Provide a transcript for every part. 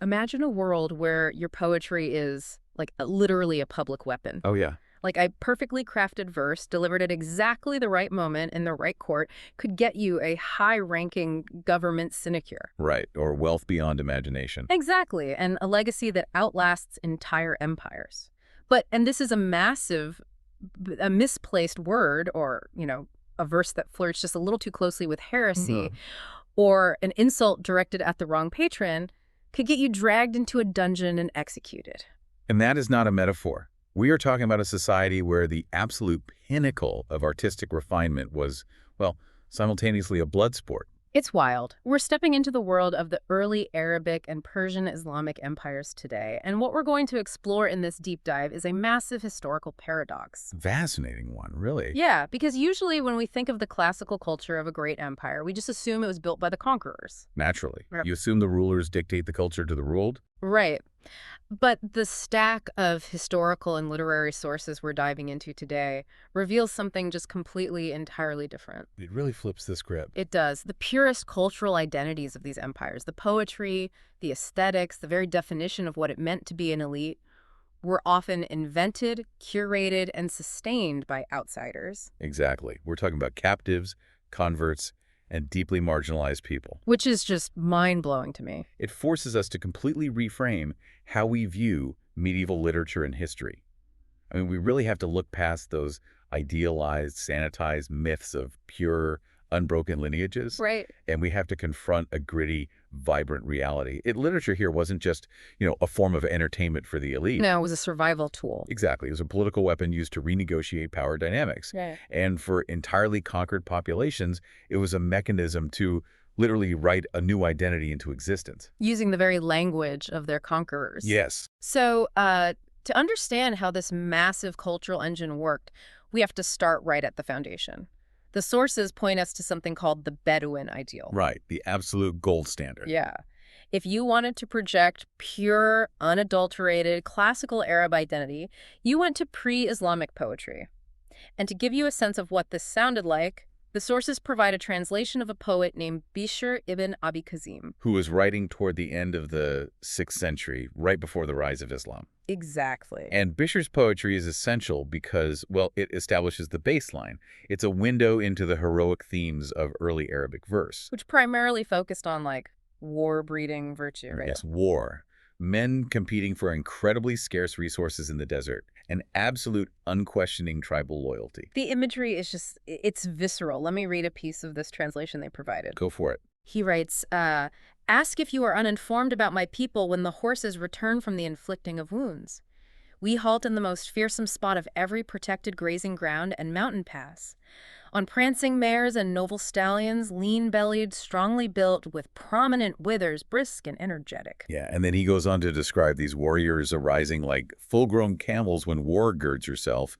Imagine a world where your poetry is like literally a public weapon. Oh, yeah. Like a perfectly crafted verse delivered at exactly the right moment in the right court could get you a high-ranking government sinecure. Right. Or wealth beyond imagination. Exactly, and a legacy that outlasts entire empires. And this is a misplaced word or, a verse that flirts just a little too closely with heresy or an insult directed at the wrong patron could get you dragged into a dungeon and executed. And that is not a metaphor. We are talking about a society where the absolute pinnacle of artistic refinement was, well, simultaneously a blood sport. It's wild. We're stepping into the world of the early Arabic and Persian Islamic empires today, and what we're going to explore in this deep dive is a massive historical paradox. Fascinating one, really. Yeah, because usually when we think of the classical culture of a great empire, we just assume it was built by the conquerors. Naturally. Yep. You assume the rulers dictate the culture to the ruled? Right. But the stack of historical and literary sources we're diving into today reveals something just completely, entirely different. It really flips the script. It does. The purest cultural identities of these empires, the poetry, the aesthetics, the very definition of what it meant to be an elite, were often invented, curated, and sustained by outsiders. Exactly. We're talking about captives, converts, and deeply marginalized people. Which is just mind-blowing to me. It forces us to completely reframe how we view medieval literature and history. I mean, we really have to look past those idealized, sanitized myths of pure, unbroken lineages. Right. And we have to confront a gritty, vibrant reality. Literature here wasn't just, a form of entertainment for the elite. No, it was a survival tool. Exactly. It was a political weapon used to renegotiate power dynamics. Right. And for entirely conquered populations, it was a mechanism to literally write a new identity into existence. Using the very language of their conquerors. Yes. So, to understand how this massive cultural engine worked, we have to start right at the foundation. The sources point us to something called the Bedouin ideal. Right, the absolute gold standard. Yeah. If you wanted to project pure, unadulterated, classical Arab identity, you went to pre-Islamic poetry. And to give you a sense of what this sounded like, the sources provide a translation of a poet named Bishr ibn Abi Kazim. Who was writing toward the end of the 6th century, right before the rise of Islam. Exactly. And Bishr's poetry is essential because, well, it establishes the baseline. It's a window into the heroic themes of early Arabic verse. Which primarily focused on, war-breeding virtue, right? Yes, war. Men competing for incredibly scarce resources in the desert. And absolute, unquestioning tribal loyalty. The imagery is it's visceral. Let me read a piece of this translation they provided. Go for it. He writes, ask if you are uninformed about my people when the horses return from the inflicting of wounds. We halt in the most fearsome spot of every protected grazing ground and mountain pass. On prancing mares and noble stallions, lean-bellied, strongly built, with prominent withers, brisk and energetic. Yeah, and then he goes on to describe these warriors arising like full-grown camels when war girds herself,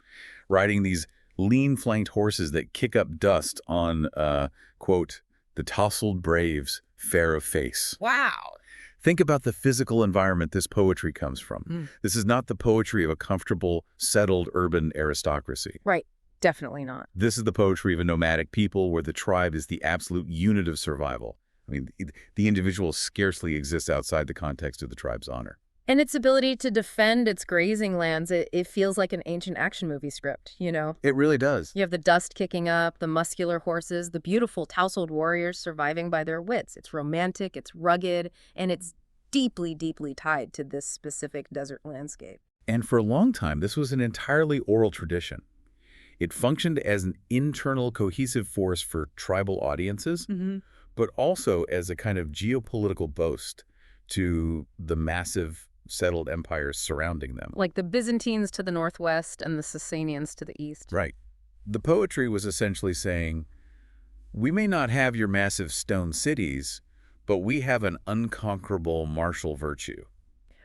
riding these lean-flanked horses that kick up dust on, quote, the tousled braves, fair of face. Wow. Think about the physical environment this poetry comes from. This is not the poetry of a comfortable, settled urban aristocracy. Right. Definitely not. This is the poetry of a nomadic people where the tribe is the absolute unit of survival. I mean, the individual scarcely exists outside the context of the tribe's honor. And its ability to defend its grazing lands, it feels like an ancient action movie script, It really does. You have the dust kicking up, the muscular horses, the beautiful tousled warriors surviving by their wits. It's romantic, it's rugged, and it's deeply, deeply tied to this specific desert landscape. And for a long time, this was an entirely oral tradition. It functioned as an internal cohesive force for tribal audiences, but also as a kind of geopolitical boast to the massive settled empires surrounding them. Like the Byzantines to the northwest and the Sasanians to the east. Right. The poetry was essentially saying, we may not have your massive stone cities, but we have an unconquerable martial virtue.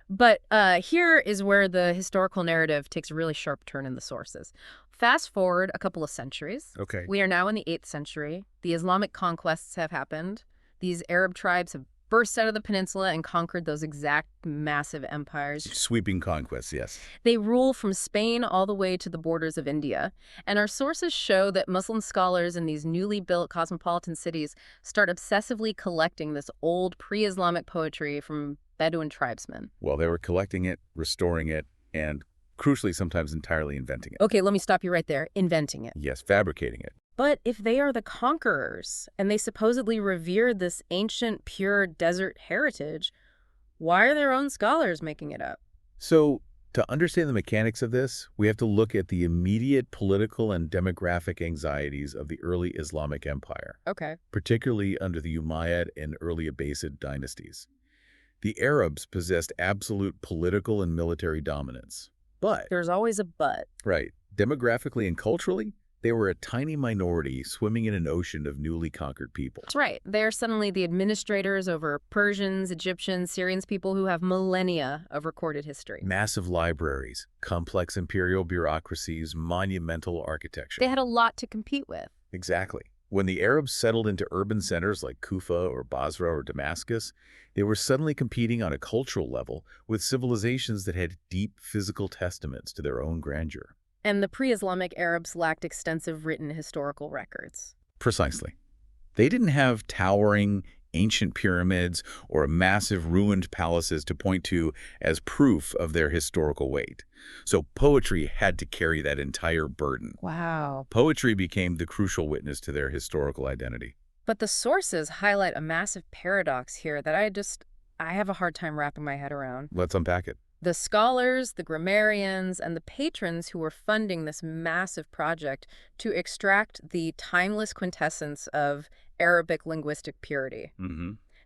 But here is where the historical narrative takes a really sharp turn in the sources. Fast forward a couple of centuries. Okay. We are now in the 8th century. The Islamic conquests have happened. These Arab tribes have burst out of the peninsula and conquered those exact massive empires. Sweeping conquests, yes. They rule from Spain all the way to the borders of India. And our sources show that Muslim scholars in these newly built cosmopolitan cities start obsessively collecting this old pre-Islamic poetry from Bedouin tribesmen. Well, they were collecting it, restoring it, and crucially, sometimes entirely inventing it. Okay, let me stop you right there. Inventing it. Yes, fabricating it. But if they are the conquerors, and they supposedly revered this ancient, pure desert heritage, why are their own scholars making it up? So, to understand the mechanics of this, we have to look at the immediate political and demographic anxieties of the early Islamic empire, Okay. particularly under the Umayyad and early Abbasid dynasties. The Arabs possessed absolute political and military dominance. But, There's always a but. right, demographically and culturally, they were a tiny minority swimming in an ocean of newly conquered people. That's right. They're suddenly the administrators over Persians, Egyptians, Syrians, people who have millennia of recorded history. Massive libraries, complex imperial bureaucracies, monumental architecture. They had a lot to compete with. Exactly. When the Arabs settled into urban centers like Kufa or Basra or Damascus, they were suddenly competing on a cultural level with civilizations that had deep physical testaments to their own grandeur. And the pre-Islamic Arabs lacked extensive written historical records. Precisely. They didn't have towering, ancient pyramids or massive ruined palaces to point to as proof of their historical weight. So poetry had to carry that entire burden. Wow. Poetry became the crucial witness to their historical identity. But the sources highlight a massive paradox here that I have a hard time wrapping my head around. Let's unpack it. The scholars, the grammarians, and the patrons who were funding this massive project to extract the timeless quintessence of Arabic linguistic purity.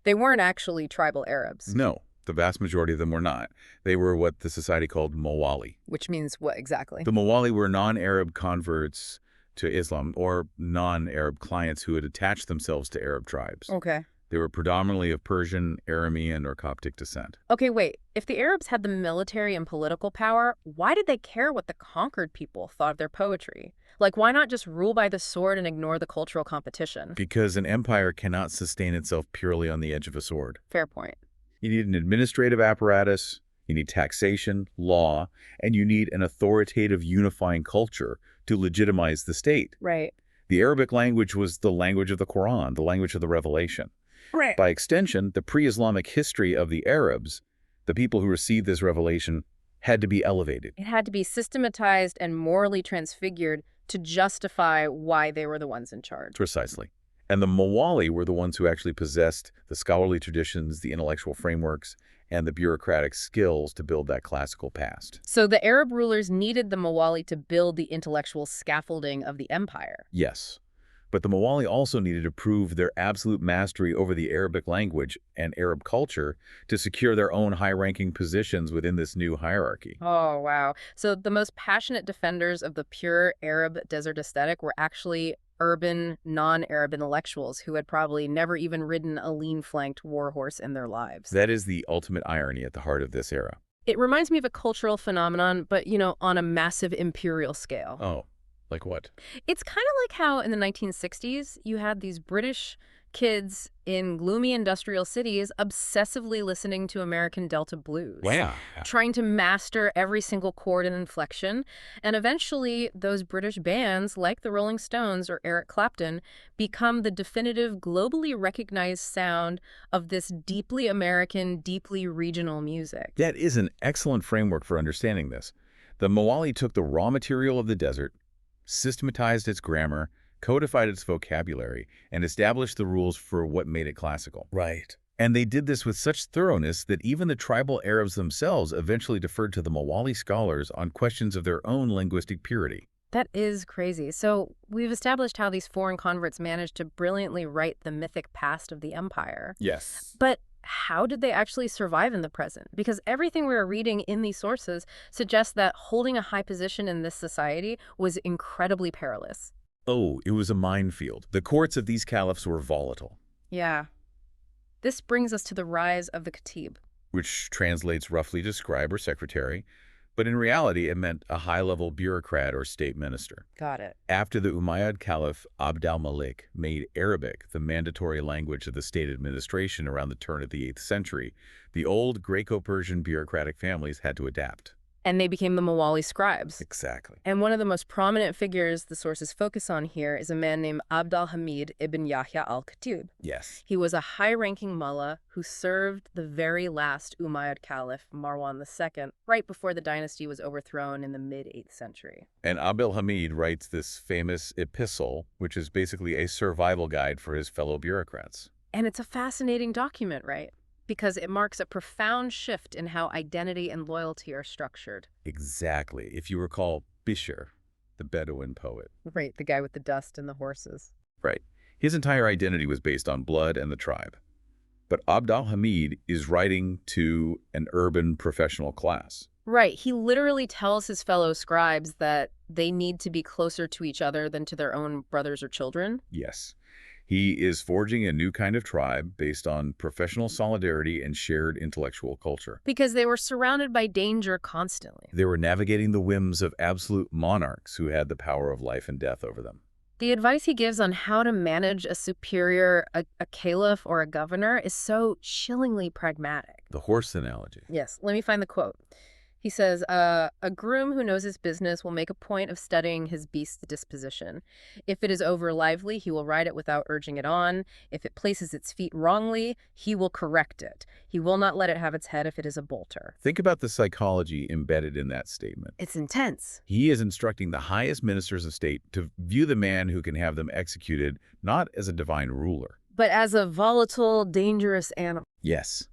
They weren't actually tribal Arabs. No, the vast majority of them were not. They were what the society called Mawali. Which means what exactly? The Mawali were non-Arab converts to Islam or non-Arab clients who had attached themselves to Arab tribes. Okay. They were predominantly of Persian, Aramean, or Coptic descent. Okay, wait. If the Arabs had the military and political power, why did they care what the conquered people thought of their poetry? Like, why not just rule by the sword and ignore the cultural competition? Because an empire cannot sustain itself purely on the edge of a sword. Fair point. You need an administrative apparatus, you need taxation, law, and you need an authoritative unifying culture to legitimize the state. Right. The Arabic language was the language of the Quran, the language of the revelation. Right. By extension, the pre-Islamic history of the Arabs, the people who received this revelation, had to be elevated. It had to be systematized and morally transfigured to justify why they were the ones in charge. Precisely. And the Mawali were the ones who actually possessed the scholarly traditions, the intellectual frameworks, and the bureaucratic skills to build that classical past. So the Arab rulers needed the Mawali to build the intellectual scaffolding of the empire. Yes. But the Mawali also needed to prove their absolute mastery over the Arabic language and Arab culture to secure their own high-ranking positions within this new hierarchy. Oh, wow. So the most passionate defenders of the pure Arab desert aesthetic were actually urban, non-Arab intellectuals who had probably never even ridden a lean-flanked warhorse in their lives. That is the ultimate irony at the heart of this era. It reminds me of a cultural phenomenon, but, on a massive imperial scale. Oh, like what? It's kind of like how in the 1960s, you had these British kids in gloomy industrial cities obsessively listening to American Delta blues. Wow. Trying to master every single chord and inflection. And eventually, those British bands, like the Rolling Stones or Eric Clapton, become the definitive, globally recognized sound of this deeply American, deeply regional music. That is an excellent framework for understanding this. The Mawali took the raw material of the desert, systematized its grammar, codified its vocabulary, and established the rules for what made it classical. Right. And they did this with such thoroughness that even the tribal Arabs themselves eventually deferred to the Mawali scholars on questions of their own linguistic purity. That is crazy. So we've established how these foreign converts managed to brilliantly write the mythic past of the empire. Yes. But how did they actually survive in the present? Because everything we are reading in these sources suggests that holding a high position in this society was incredibly perilous. Oh, it was a minefield. The courts of these caliphs were volatile, Yeah. This brings us to the rise of the Khatib. which translates roughly to scribe or secretary, but in reality it meant a high-level bureaucrat or state minister. Got it. After the Umayyad Caliph Abd al-Malik made Arabic the mandatory language of the state administration around the turn of the 8th century, the old Greco-Persian bureaucratic families had to adapt. And they became the Mawali scribes. Exactly. And one of the most prominent figures the sources focus on here is a man named Abd-al-Hamid ibn Yahya al-Khatib. Yes. He was a high-ranking mullah who served the very last Umayyad Caliph, Marwan II, right before the dynasty was overthrown in the mid-8th century. And Abd-al-Hamid writes this famous epistle, which is basically a survival guide for his fellow bureaucrats. And it's a fascinating document, right? Because it marks a profound shift in how identity and loyalty are structured. Exactly. If you recall Bishr, the Bedouin poet. Right, the guy with the dust and the horses. Right. His entire identity was based on blood and the tribe. But Abd al-Hamid is writing to an urban professional class. Right, he literally tells his fellow scribes that they need to be closer to each other than to their own brothers or children. Yes. He is forging a new kind of tribe based on professional solidarity and shared intellectual culture. Because they were surrounded by danger constantly. They were navigating the whims of absolute monarchs who had the power of life and death over them. The advice he gives on how to manage a superior, a caliph or a governor is so chillingly pragmatic. The horse analogy. Yes, let me find the quote. He says, a groom who knows his business will make a point of studying his beast's disposition. If it is over lively, he will ride it without urging it on. If it places its feet wrongly, he will correct it. He will not let it have its head if it is a bolter. Think about the psychology embedded in that statement. It's intense. He is instructing the highest ministers of state to view the man who can have them executed not as a divine ruler, but as a volatile, dangerous animal. Yes,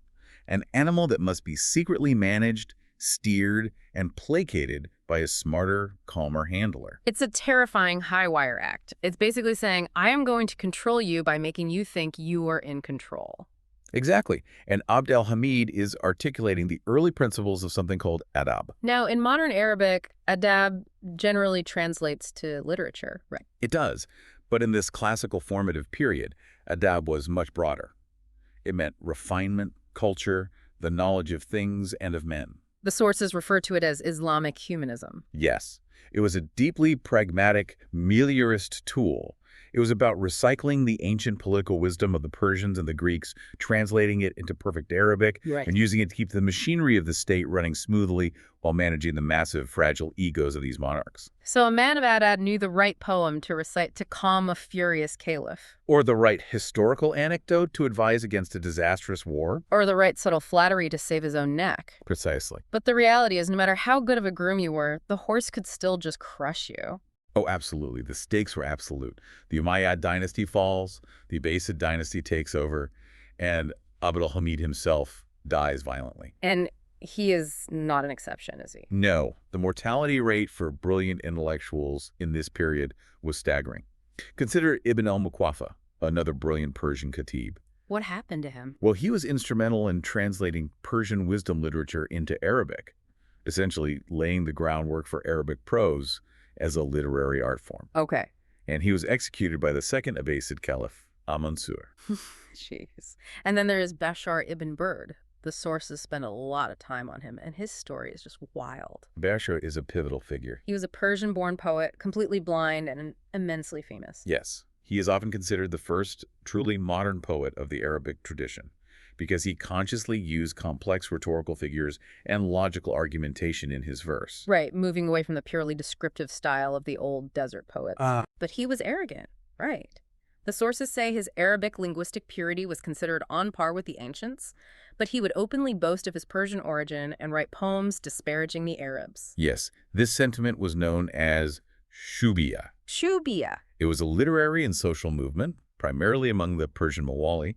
an animal that must be secretly managed, steered, and placated by a smarter, calmer handler. It's a terrifying high-wire act. It's basically saying, I am going to control you by making you think you are in control. Exactly. And Abd al-Hamid is articulating the early principles of something called Adab. Now, in modern Arabic, Adab generally translates to literature, right? It does. But in this classical formative period, Adab was much broader. It meant refinement, culture, the knowledge of things and of men. The sources refer to it as Islamic humanism. Yes, it was a deeply pragmatic, meliorist tool. It was about recycling the ancient political wisdom of the Persians and the Greeks, translating it into perfect Arabic, Right. and using it to keep the machinery of the state running smoothly while managing the massive, fragile egos of these monarchs. So a man of Adab knew the right poem to recite to calm a furious caliph. Or the right historical anecdote to advise against a disastrous war. Or the right subtle flattery to save his own neck. Precisely. But the reality is, no matter how good of a groom you were, the horse could still just crush you. Oh, absolutely. The stakes were absolute. The Umayyad dynasty falls, the Abbasid dynasty takes over, and Abd al-Hamid himself dies violently. And he is not an exception, is he? No, the mortality rate for brilliant intellectuals in this period was staggering. Consider Ibn al-Muqaffa, another brilliant Persian khatib. What happened to him? Well, he was instrumental in translating Persian wisdom literature into Arabic, essentially laying the groundwork for Arabic prose as a literary art form. Okay. And he was executed by the second Abbasid caliph, al-Mansur. Jeez. And then there is Bashar ibn Burd. The sources spend a lot of time on him, and his story is just wild. Bashar is a pivotal figure. He was a Persian-born poet, completely blind and immensely famous. Yes, he is often considered the first truly modern poet of the Arabic tradition because he consciously used complex rhetorical figures and logical argumentation in his verse. Right, moving away from the purely descriptive style of the old desert poets. But he was arrogant, right? The sources say his Arabic linguistic purity was considered on par with the ancients, but he would openly boast of his Persian origin and write poems disparaging the Arabs. Yes, this sentiment was known as Shubiyya. Shubiyya. It was a literary and social movement, primarily among the Persian Mawali,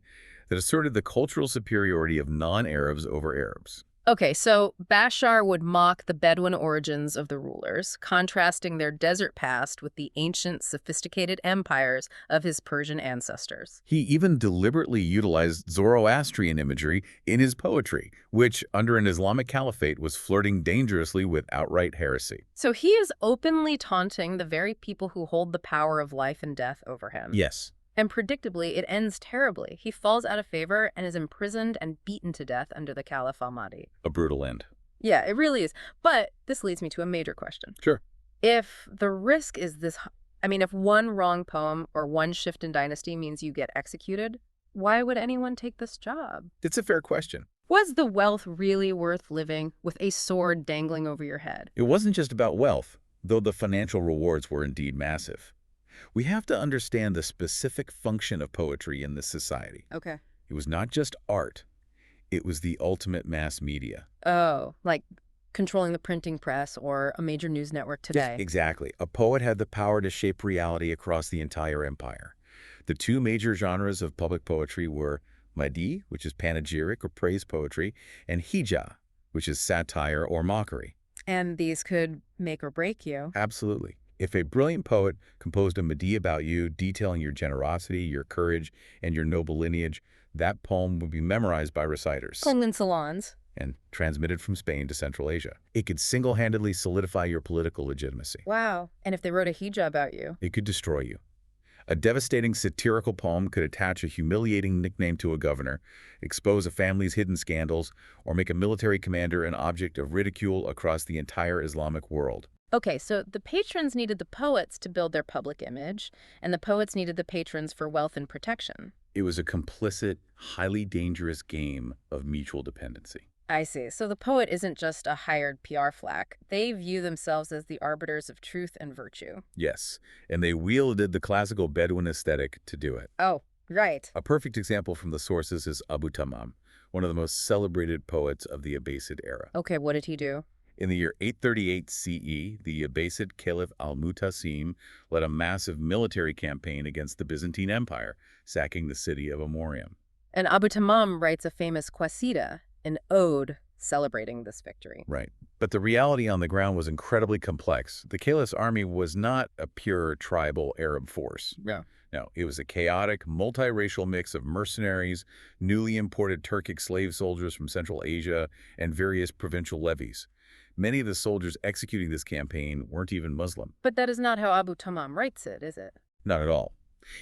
that asserted the cultural superiority of non-Arabs over Arabs. Okay, so Bashar would mock the Bedouin origins of the rulers, contrasting their desert past with the ancient, sophisticated empires of his Persian ancestors. He even deliberately utilized Zoroastrian imagery in his poetry, which, under an Islamic caliphate, was flirting dangerously with outright heresy. So he is openly taunting the very people who hold the power of life and death over him. Yes. And predictably, it ends terribly. He falls out of favor and is imprisoned and beaten to death under the Caliph al-Mahdi. A brutal end. Yeah, it really is. But this leads me to a major question. Sure. If the risk is this, if one wrong poem or one shift in dynasty means you get executed, why would anyone take this job? It's a fair question. Was the wealth really worth living with a sword dangling over your head? It wasn't just about wealth, though the financial rewards were indeed massive. We have to understand the specific function of poetry in this society. Okay. It was not just art, it was the ultimate mass media. Oh, like controlling the printing press or a major news network Yes, today. exactly. A poet had the power to shape reality across the entire empire. The two major genres of public poetry were Madi, which is panegyric or praise poetry, and Hija, which is satire or mockery. And these could make or break you. Absolutely. If a brilliant poet composed a Madi about you, detailing your generosity, your courage, and your noble lineage, that poem would be memorized by reciters Sung in salons. and transmitted from Spain to Central Asia. It could single-handedly solidify your political legitimacy. Wow. And if they wrote a hijab about you? It could destroy you. A devastating satirical poem could attach a humiliating nickname to a governor, expose a family's hidden scandals, or make a military commander an object of ridicule across the entire Islamic world. Okay, so the patrons needed the poets to build their public image, and the poets needed the patrons for wealth and protection. It was a complicit, highly dangerous game of mutual dependency. I see. So the poet isn't just a hired PR flack. They view themselves as the arbiters of truth and virtue. Yes, and they wielded the classical Bedouin aesthetic to do it. Oh, right. A perfect example from the sources is Abu Tamam, one of the most celebrated poets of the Abbasid era. Okay, what did he do? In the year 838 CE, the Abbasid Caliph al-Mutasim led a massive military campaign against the Byzantine Empire, sacking the city of Amorium. And Abu Tamam writes a famous qasida, an ode celebrating this victory. Right. But the reality on the ground was incredibly complex. The Caliph's army was not a pure tribal Arab force. Yeah. No, it was a chaotic, multiracial mix of mercenaries, newly imported Turkic slave soldiers from Central Asia, and various provincial levies. Many of the soldiers executing this campaign weren't even Muslim. But that is not how Abu Tamam writes it, is it? Not at all.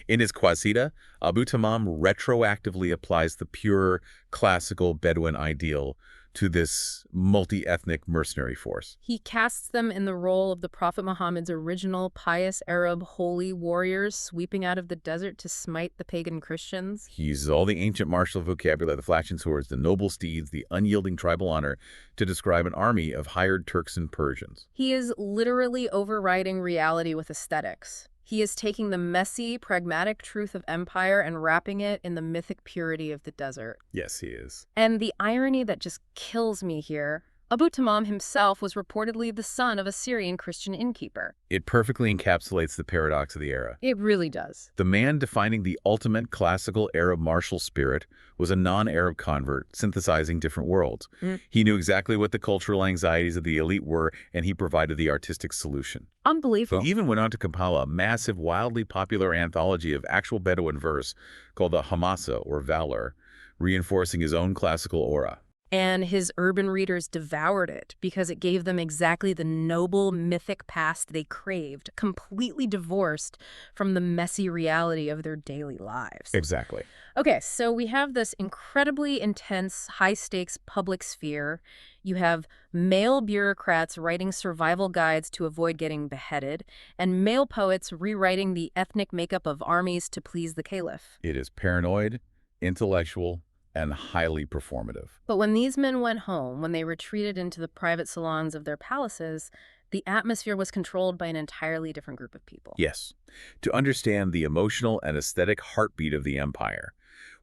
In his Qasida, Abu Tamam retroactively applies the pure, classical Bedouin ideal to this multi-ethnic mercenary force. He casts them in the role of the Prophet Muhammad's original pious Arab holy warriors sweeping out of the desert to smite the pagan Christians. He uses all the ancient martial vocabulary, the flashing swords, the noble steeds, the unyielding tribal honor, to describe an army of hired Turks and Persians. He is literally overriding reality with aesthetics. He is taking the messy, pragmatic truth of empire and wrapping it in the mythic purity of the desert. Yes, he is. And the irony that just kills me here, Abu Tamam himself was reportedly the son of a Syrian Christian innkeeper. It perfectly encapsulates the paradox of the era. It really does. The man defining the ultimate classical Arab martial spirit was a non-Arab convert, synthesizing different worlds. He knew exactly what the cultural anxieties of the elite were, and he provided the artistic solution. Unbelievable. He even went on to compile a massive, wildly popular anthology of actual Bedouin verse called the Hamasa, or Valor, reinforcing his own classical aura. And his urban readers devoured it because it gave them exactly the noble, mythic past they craved, completely divorced from the messy reality of their daily lives. Exactly. Okay, so we have this incredibly intense, high-stakes public sphere. You have male bureaucrats writing survival guides to avoid getting beheaded, and male poets rewriting the ethnic makeup of armies to please the caliph. It is paranoid, intellectual, and highly performative. But when these men went home, when they retreated into the private salons of their palaces, the atmosphere was controlled by an entirely different group of people. Yes. To understand the emotional and aesthetic heartbeat of the empire,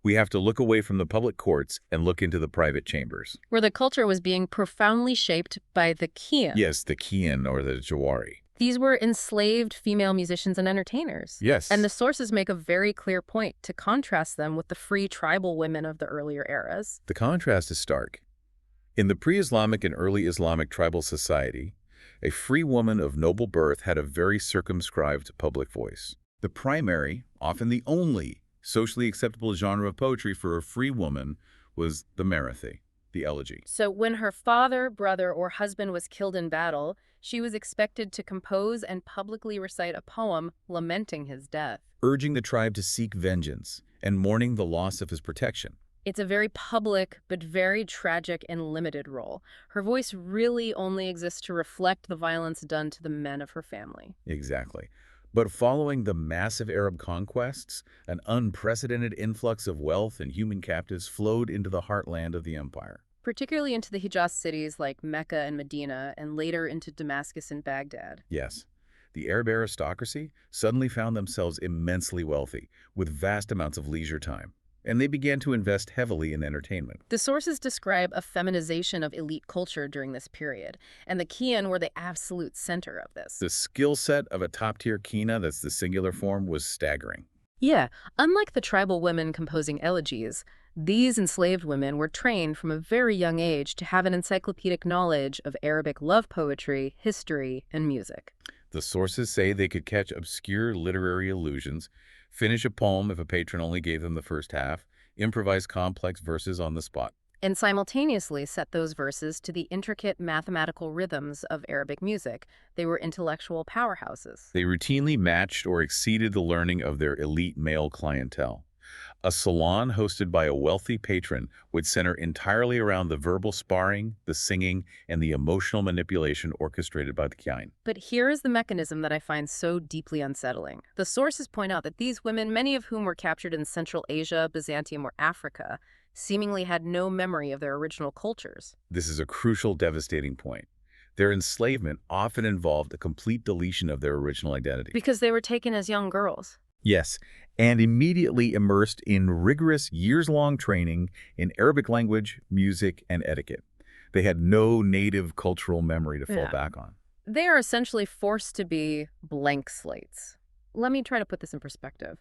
we have to look away from the public courts and look into the private chambers. Where the culture was being profoundly shaped by the Kian. Yes, the Kian or the Jawari. These were enslaved female musicians and entertainers. Yes. And the sources make a very clear point to contrast them with the free tribal women of the earlier eras. The contrast is stark. In the pre-Islamic and early Islamic tribal society, a free woman of noble birth had a very circumscribed public voice. The primary, often the only, socially acceptable genre of poetry for a free woman was the marathi, the elegy. So when her father, brother, or husband was killed in battle, she was expected to compose and publicly recite a poem lamenting his death, urging the tribe to seek vengeance and mourning the loss of his protection. It's a very public but very tragic and limited role. Her voice really only exists to reflect the violence done to the men of her family. Exactly. But following the massive Arab conquests, an unprecedented influx of wealth and human captives flowed into the heartland of the empire. Particularly into the Hijaz cities like Mecca and Medina, and later into Damascus and Baghdad. Yes, the Arab aristocracy suddenly found themselves immensely wealthy, with vast amounts of leisure time, and they began to invest heavily in entertainment. The sources describe a feminization of elite culture during this period, and the Qian were the absolute center of this. The skill set of a top-tier kina, that's the singular form, was staggering. Yeah, unlike the tribal women composing elegies, these enslaved women were trained from a very young age to have an encyclopedic knowledge of Arabic love poetry, history, and music. The sources say they could catch obscure literary allusions, finish a poem if a patron only gave them the first half, improvise complex verses on the spot. And simultaneously set those verses to the intricate mathematical rhythms of Arabic music. They were intellectual powerhouses. They routinely matched or exceeded the learning of their elite male clientele. A salon hosted by a wealthy patron would center entirely around the verbal sparring, the singing, and the emotional manipulation orchestrated by the Kyain. But here is the mechanism that I find so deeply unsettling. The sources point out that these women, many of whom were captured in Central Asia, Byzantium, or Africa, seemingly had no memory of their original cultures. This is a crucial, devastating point. Their enslavement often involved a complete deletion of their original identity. Because they were taken as young girls. Yes, and immediately immersed in rigorous years-long training in Arabic language, music, and etiquette. They had no native cultural memory to fall back on. They are essentially forced to be blank slates. Let me try to put this in perspective.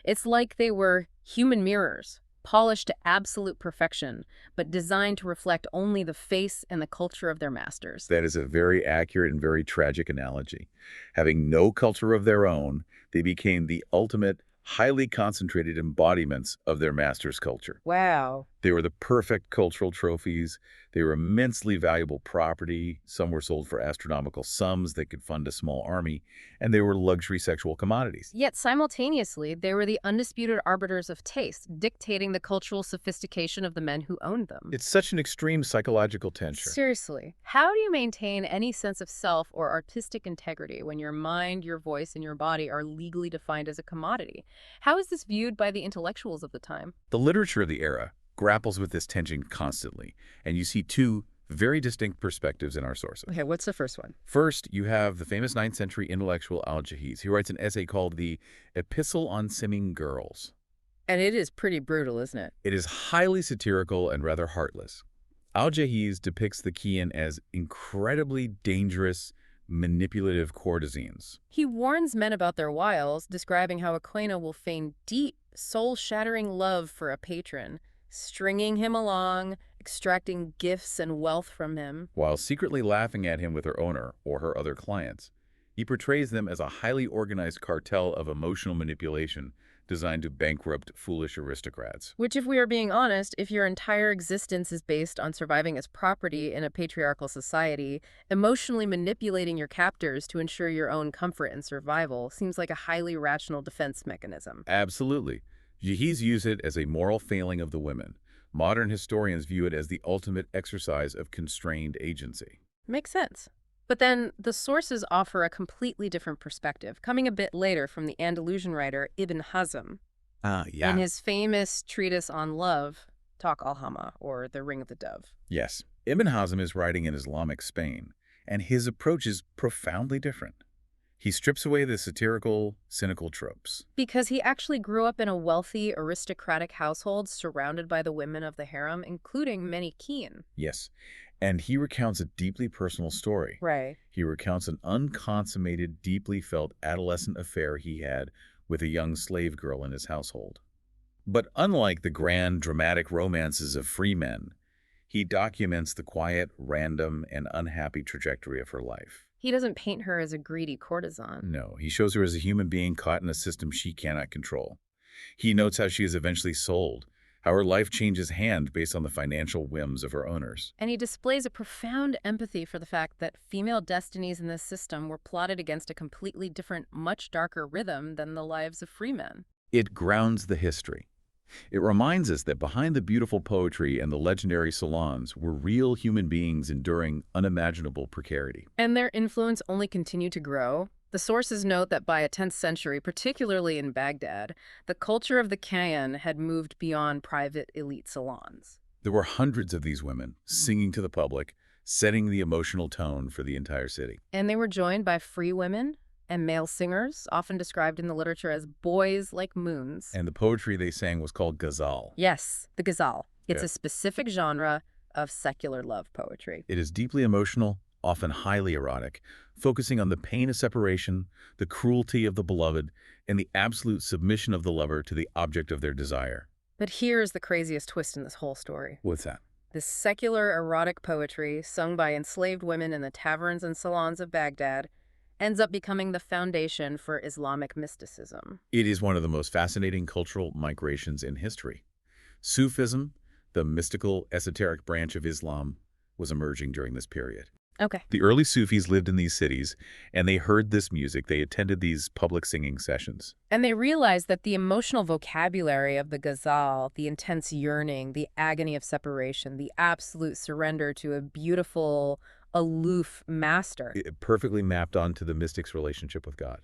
It's like they were human mirrors, polished to absolute perfection, but designed to reflect only the face and the culture of their masters. That is a very accurate and very tragic analogy. Having no culture of their own, they became the ultimate, highly concentrated embodiments of their master's culture. Wow. They were the perfect cultural trophies. They were immensely valuable property. Some were sold for astronomical sums that could fund a small army, and they were luxury sexual commodities. Yet simultaneously, they were the undisputed arbiters of taste, dictating the cultural sophistication of the men who owned them. It's such an extreme psychological tension. Seriously, how do you maintain any sense of self or artistic integrity when your mind, your voice, and your body are legally defined as a commodity? How is this viewed by the intellectuals of the time? The literature of the era grapples with this tension constantly, and you see two very distinct perspectives in our sources. Okay, what's the first one? First, you have the famous 9th century intellectual Al-Jahiz. He writes an essay called The Epistle on Simming Girls. And it is pretty brutal, isn't it? It is highly satirical and rather heartless. Al-Jahiz depicts the Qian as incredibly dangerous, manipulative courtesans. He warns men about their wiles, describing how a Quena will feign deep, soul-shattering love for a patron, stringing him along, extracting gifts and wealth from him. While secretly laughing at him with her owner or her other clients, he portrays them as a highly organized cartel of emotional manipulation designed to bankrupt foolish aristocrats. Which, if we are being honest, if your entire existence is based on surviving as property in a patriarchal society, emotionally manipulating your captors to ensure your own comfort and survival seems like a highly rational defense mechanism. Absolutely. Jahiz views it as a moral failing of the women. Modern historians view it as the ultimate exercise of constrained agency. Makes sense. But then the sources offer a completely different perspective, coming a bit later from the Andalusian writer Ibn Hazm. In his famous treatise on love, Talq al-Hama, or The Ring of the Dove. Yes. Ibn Hazm is writing in Islamic Spain, and his approach is profoundly different. He strips away the satirical, cynical tropes. Because he actually grew up in a wealthy, aristocratic household surrounded by the women of the harem, including many Qian. Yes. And he recounts a deeply personal story. Right. He recounts an unconsummated, deeply felt adolescent affair he had with a young slave girl in his household. But unlike the grand, dramatic romances of free men, he documents the quiet, random, and unhappy trajectory of her life. He doesn't paint her as a greedy courtesan. No, he shows her as a human being caught in a system she cannot control. He notes how she is eventually sold, how her life changes hand based on the financial whims of her owners. And he displays a profound empathy for the fact that female destinies in this system were plotted against a completely different, much darker rhythm than the lives of free men. It grounds the history. It reminds us that behind the beautiful poetry and the legendary salons were real human beings enduring unimaginable precarity. And their influence only continued to grow. The sources note that by a 10th century, particularly in Baghdad, the culture of the Khayan had moved beyond private elite salons. There were hundreds of these women singing to the public, setting the emotional tone for the entire city. And they were joined by free women and male singers, often described in the literature as boys like moons. And the poetry they sang was called ghazal. Yes, the ghazal. It's Yeah. a specific genre of secular love poetry. It is deeply emotional, often highly erotic, focusing on the pain of separation, the cruelty of the beloved, and the absolute submission of the lover to the object of their desire. But here's the craziest twist in this whole story. What's that? This secular erotic poetry, sung by enslaved women in the taverns and salons of Baghdad, ends up becoming the foundation for Islamic mysticism. It is one of the most fascinating cultural migrations in history. Sufism, the mystical, esoteric branch of Islam, was emerging during this period. Okay. The early Sufis lived in these cities, and they heard this music. They attended these public singing sessions. And they realized that the emotional vocabulary of the ghazal, the intense yearning, the agony of separation, the absolute surrender to a beautiful, aloof master. It perfectly mapped onto the mystic's relationship with God.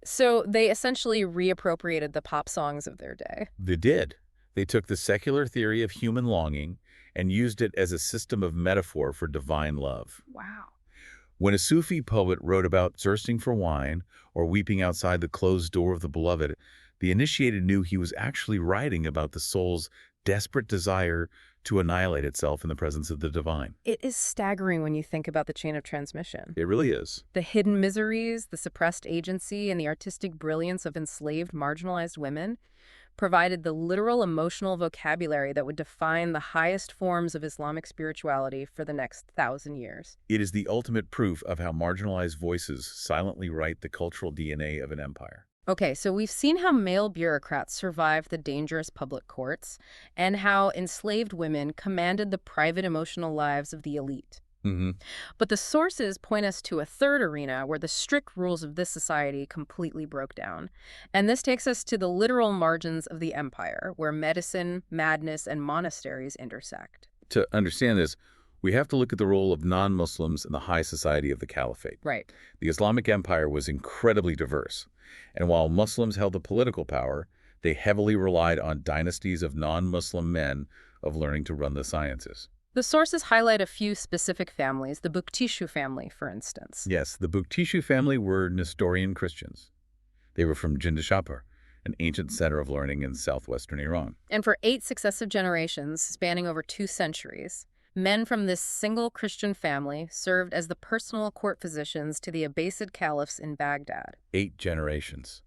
So they essentially reappropriated the pop songs of their day. They did. They took the secular theory of human longing and used it as a system of metaphor for divine love. Wow. When a Sufi poet wrote about thirsting for wine or weeping outside the closed door of the beloved, the initiated knew he was actually writing about the soul's desperate desire to annihilate itself in the presence of the divine. It is staggering when you think about the chain of transmission. It really is. The hidden miseries, the suppressed agency, and the artistic brilliance of enslaved, marginalized women provided the literal emotional vocabulary that would define the highest forms of Islamic spirituality for the next 1,000 years. It is the ultimate proof of how marginalized voices silently write the cultural DNA of an empire. Okay, so we've seen how male bureaucrats survived the dangerous public courts and how enslaved women commanded the private emotional lives of the elite. But the sources point us to a third arena where the strict rules of this society completely broke down. And this takes us to the literal margins of the empire, where medicine, madness, and monasteries intersect. To understand this, we have to look at the role of non-Muslims in the high society of the caliphate. Right. The Islamic Empire was incredibly diverse, and while Muslims held the political power, they heavily relied on dynasties of non-Muslim men of learning to run the sciences. The sources highlight a few specific families, the Buktishu family, for instance. Yes, the Buktishu family were Nestorian Christians. They were from Jindashapur, an ancient center of learning in southwestern Iran. And for 8 successive generations, spanning over 2 centuries, men from this single Christian family served as the personal court physicians to the Abbasid caliphs in Baghdad. 8 generations.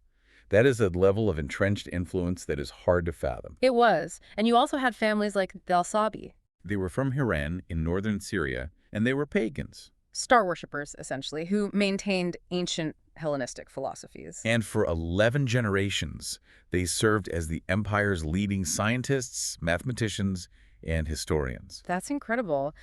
That is a level of entrenched influence that is hard to fathom. It was. And you also had families like the Al-Sabi. They were from Hiran in northern Syria, and they were pagans. Star worshippers, essentially, who maintained ancient Hellenistic philosophies. And for 11 generations, they served as the empire's leading scientists, mathematicians, and historians. That's incredible.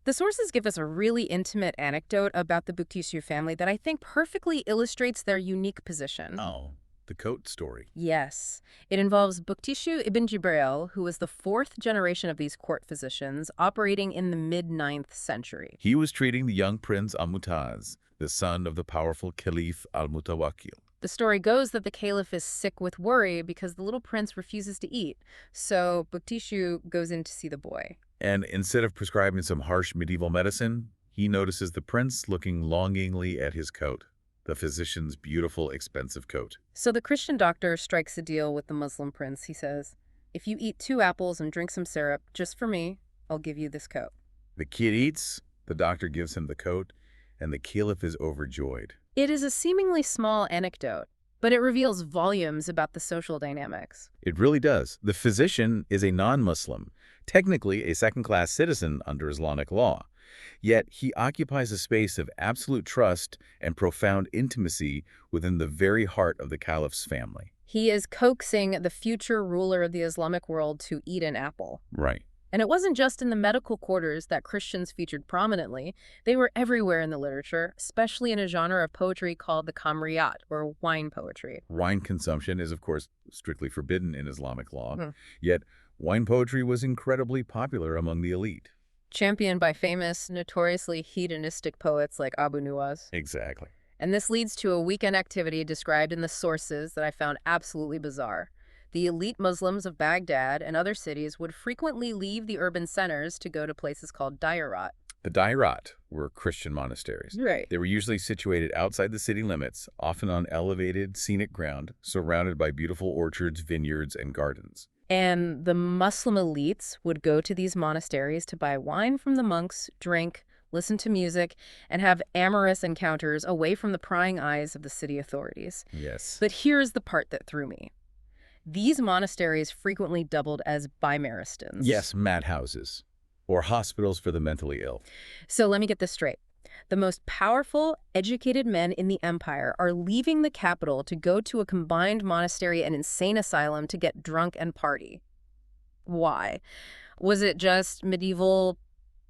The sources give us a really intimate anecdote about the Buktishu family that I think perfectly illustrates their unique position. Oh, the coat story. Yes. It involves Buktishu ibn Jibril, who was the 4th generation of these court physicians, operating in the mid-9th century. He was treating the young prince Al-Mutaz, the son of the powerful Caliph Al-Mutawakkil. The story goes that the caliph is sick with worry because the little prince refuses to eat. So Buktishu goes in to see the boy. And instead of prescribing some harsh medieval medicine, he notices the prince looking longingly at his coat, the physician's beautiful, expensive coat. So the Christian doctor strikes a deal with the Muslim prince. He says, if you eat 2 apples and drink some syrup, just for me, I'll give you this coat. The kid eats, the doctor gives him the coat, and the caliph is overjoyed. It is a seemingly small anecdote, but it reveals volumes about the social dynamics. It really does. The physician is a non-Muslim, technically a second-class citizen under Islamic law. Yet he occupies a space of absolute trust and profound intimacy within the very heart of the caliph's family. He is coaxing the future ruler of the Islamic world to eat an apple. Right. And it wasn't just in the medical quarters that Christians featured prominently. They were everywhere in the literature, especially in a genre of poetry called the Kamriyat, or wine poetry. Wine consumption is, of course, strictly forbidden in Islamic law. Yet wine poetry was incredibly popular among the elite. Championed by famous, notoriously hedonistic poets like Abu Nuwas. Exactly. And this leads to a weekend activity described in the sources that I found absolutely bizarre. The elite Muslims of Baghdad and other cities would frequently leave the urban centers to go to places called dayarat. The Dairat were Christian monasteries. Right. They were usually situated outside the city limits, often on elevated, scenic ground, surrounded by beautiful orchards, vineyards, and gardens. And the Muslim elites would go to these monasteries to buy wine from the monks, drink, listen to music, and have amorous encounters away from the prying eyes of the city authorities. Yes. But here's the part that threw me. These monasteries frequently doubled as bimaristans. Yes, madhouses, or hospitals for the mentally ill. So let me get this straight. The most powerful, educated men in the empire are leaving the capital to go to a combined monastery and insane asylum to get drunk and party. Why? Was it just medieval,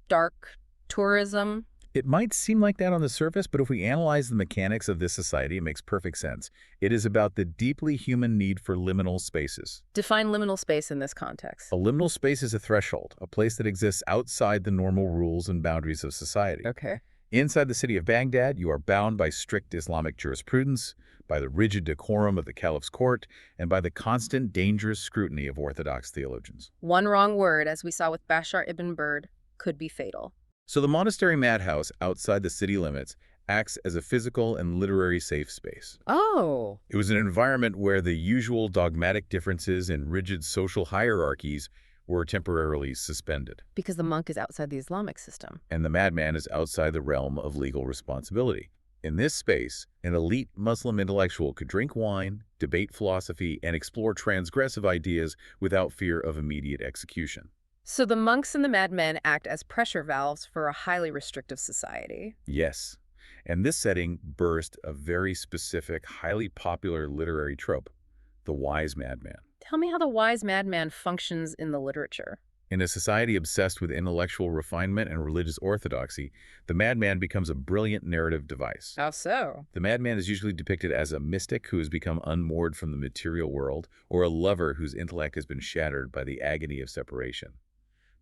dark tourism? It might seem like that on the surface, but if we analyze the mechanics of this society, it makes perfect sense. It is about the deeply human need for liminal spaces. Define liminal space in this context. A liminal space is a threshold, a place that exists outside the normal rules and boundaries of society. Okay. Inside the city of Baghdad, you are bound by strict Islamic jurisprudence, by the rigid decorum of the caliph's court, and by the constant dangerous scrutiny of orthodox theologians. One wrong word, as we saw with Bashar ibn Burd, could be fatal. So the monastery madhouse outside the city limits acts as a physical and literary safe space. Oh. It was an environment where the usual dogmatic differences and rigid social hierarchies were temporarily suspended. Because the monk is outside the Islamic system. And the madman is outside the realm of legal responsibility. In this space, an elite Muslim intellectual could drink wine, debate philosophy, and explore transgressive ideas without fear of immediate execution. So the monks and the madmen act as pressure valves for a highly restrictive society. Yes, and this setting birthed a very specific, highly popular literary trope, the wise madman. Tell me how the wise madman functions in the literature. In a society obsessed with intellectual refinement and religious orthodoxy, the madman becomes a brilliant narrative device. How so? The madman is usually depicted as a mystic who has become unmoored from the material world, or a lover whose intellect has been shattered by the agony of separation.